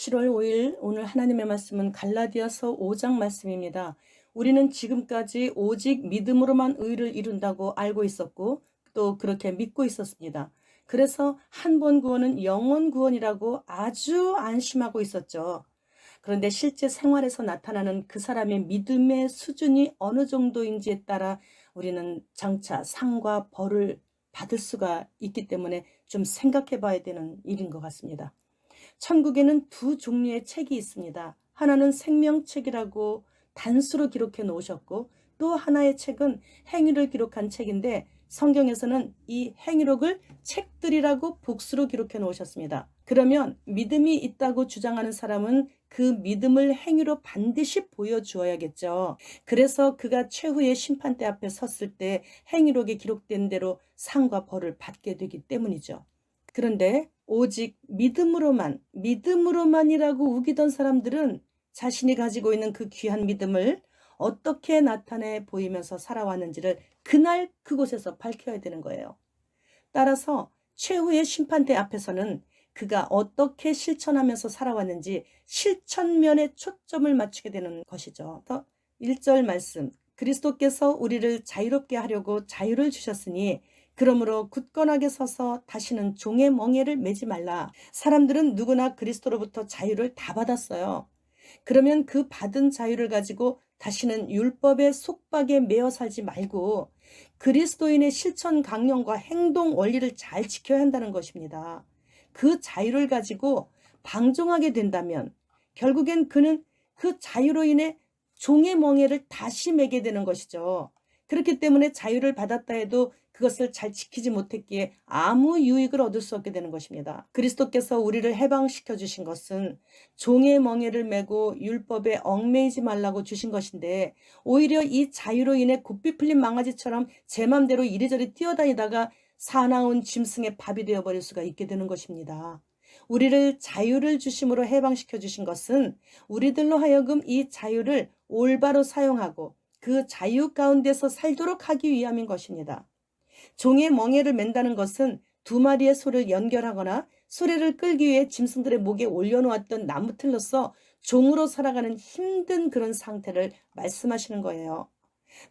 7월 5일 오늘 하나님의 말씀은 갈라디아서 5장 말씀입니다. 우리는 지금까지 오직 믿음으로만 의를 이룬다고 알고 있었고 또 그렇게 믿고 있었습니다. 그래서 한 번 구원은 영원 구원이라고 아주 안심하고 있었죠. 그런데 실제 생활에서 나타나는 그 사람의 믿음의 수준이 어느 정도인지에 따라 우리는 장차 상과 벌을 받을 수가 있기 때문에 좀 생각해 봐야 되는 일인 것 같습니다. 천국에는 두 종류의 책이 있습니다. 하나는 생명책이라고 단수로 기록해 놓으셨고 또 하나의 책은 행위를 기록한 책인데 성경에서는 이 행위록을 책들이라고 복수로 기록해 놓으셨습니다. 그러면 믿음이 있다고 주장하는 사람은 그 믿음을 행위로 반드시 보여주어야겠죠. 그래서 그가 최후의 심판대 앞에 섰을 때 행위록에 기록된 대로 상과 벌을 받게 되기 때문이죠. 그런데 오직 믿음으로만이라고 우기던 사람들은 자신이 가지고 있는 그 귀한 믿음을 어떻게 나타내 보이면서 살아왔는지를 그날 그곳에서 밝혀야 되는 거예요. 따라서 최후의 심판대 앞에서는 그가 어떻게 실천하면서 살아왔는지 실천면에 초점을 맞추게 되는 것이죠. 1절 말씀, 그리스도께서 우리를 자유롭게 하려고 자유를 주셨으니 그러므로 굳건하게 서서 다시는 종의 멍에를 매지 말라. 사람들은 누구나 그리스도로부터 자유를 다 받았어요. 그러면 그 받은 자유를 가지고 다시는 율법의 속박에 매여 살지 말고 그리스도인의 실천 강령과 행동 원리를 잘 지켜야 한다는 것입니다. 그 자유를 가지고 방종하게 된다면 결국엔 그는 그 자유로 인해 종의 멍에를 다시 매게 되는 것이죠. 그렇기 때문에 자유를 받았다 해도 그것을 잘 지키지 못했기에 아무 유익을 얻을 수 없게 되는 것입니다. 그리스도께서 우리를 해방시켜 주신 것은 종의 멍에를 메고 율법에 얽매이지 말라고 주신 것인데 오히려 이 자유로 인해 곱비 풀린 망아지처럼 제 맘대로 이리저리 뛰어다니다가 사나운 짐승의 밥이 되어버릴 수가 있게 되는 것입니다. 우리를 자유를 주심으로 해방시켜 주신 것은 우리들로 하여금 이 자유를 올바로 사용하고 그 자유 가운데서 살도록 하기 위함인 것입니다. 종의 멍에를 맨다는 것은 두 마리의 소를 연결하거나 수레를 끌기 위해 짐승들의 목에 올려놓았던 나무틀로서 종으로 살아가는 힘든 그런 상태를 말씀하시는 거예요.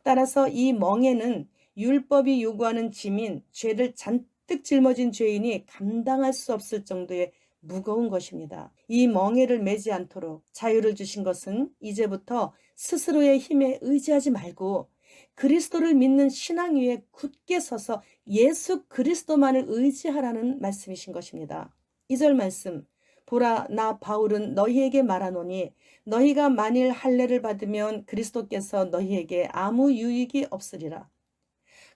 따라서 이 멍에는 율법이 요구하는 짐인 죄를 잔뜩 짊어진 죄인이 감당할 수 없을 정도의 무거운 것입니다. 이 멍에를 매지 않도록 자유를 주신 것은 이제부터 스스로의 힘에 의지하지 말고 그리스도를 믿는 신앙 위에 굳게 서서 예수 그리스도만을 의지하라는 말씀이신 것입니다. 2절 말씀, 보라 나 바울은 너희에게 말하노니 너희가 만일 할례를 받으면 그리스도께서 너희에게 아무 유익이 없으리라.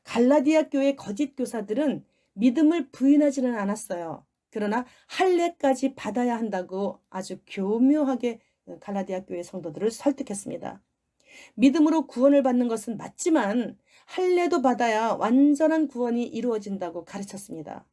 갈라디아 교회 거짓 교사들은 믿음을 부인하지는 않았어요. 그러나 할례까지 받아야 한다고 아주 교묘하게 갈라디아 교회 성도들을 설득했습니다. 믿음으로 구원을 받는 것은 맞지만 할례도 받아야 완전한 구원이 이루어진다고 가르쳤습니다.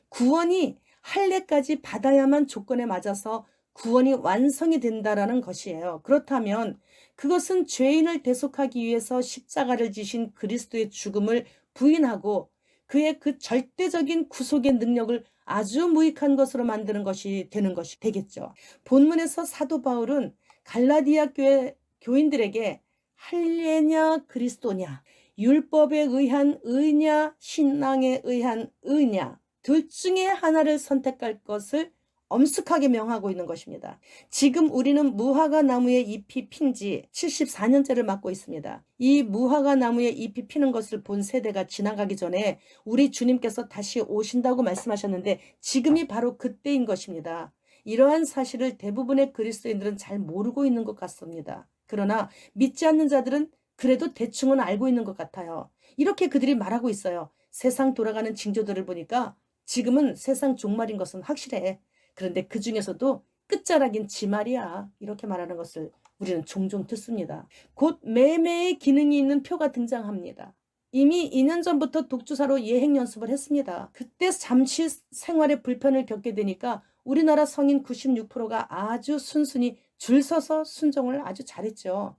구원이 할례까지 받아야만 조건에 맞아서 구원이 완성이 된다라는 것이에요. 그렇다면 그것은 죄인을 대속하기 위해서 십자가를 지신 그리스도의 죽음을 부인하고 그의 그 절대적인 구속의 능력을 아주 무익한 것으로 만드는 것이 되는 것이 되겠죠. 본문에서 사도 바울은 갈라디아 교회 교인들에게 할례냐 그리스도냐, 율법에 의한 의냐 신앙에 의한 의냐, 둘 중에 하나를 선택할 것을 엄숙하게 명하고 있는 것입니다. 지금 우리는 무화과 나무의 잎이 핀 지 74년째를 맞고 있습니다. 이 무화과 나무의 잎이 피는 것을 본 세대가 지나가기 전에 우리 주님께서 다시 오신다고 말씀하셨는데 지금이 바로 그때인 것입니다. 이러한 사실을 대부분의 그리스도인들은 잘 모르고 있는 것 같습니다. 그러나 믿지 않는 자들은 그래도 대충은 알고 있는 것 같아요. 이렇게 그들이 말하고 있어요. 세상 돌아가는 징조들을 보니까 지금은 세상 종말인 것은 확실해. 그런데 그 중에서도 끝자락인 지말이야. 이렇게 말하는 것을 우리는 종종 듣습니다. 곧 매매의 기능이 있는 표가 등장합니다. 이미 2년 전부터 독주사로 예행 연습을 했습니다. 그때 잠시 생활에 불편을 겪게 되니까 우리나라 성인 96%가 아주 순순히 줄 서서 순종을 아주 잘했죠.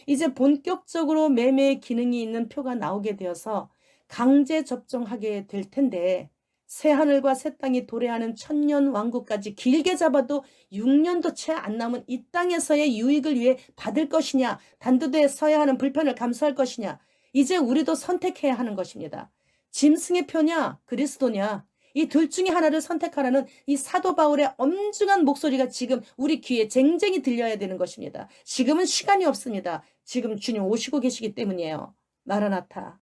이제 본격적으로 매매의 기능이 있는 표가 나오게 되어서 강제 접종하게 될 텐데 새 하늘과 새 땅이 도래하는 천년 왕국까지 길게 잡아도 6년도 채 안 남은 이 땅에서의 유익을 위해 받을 것이냐, 단두대에 서야 하는 불편을 감수할 것이냐, 이제 우리도 선택해야 하는 것입니다. 짐승의 표냐, 그리스도냐, 이 둘 중에 하나를 선택하라는 이 사도 바울의 엄중한 목소리가 지금 우리 귀에 쟁쟁이 들려야 되는 것입니다. 지금은 시간이 없습니다. 지금 주님 오시고 계시기 때문이에요. 마라나타.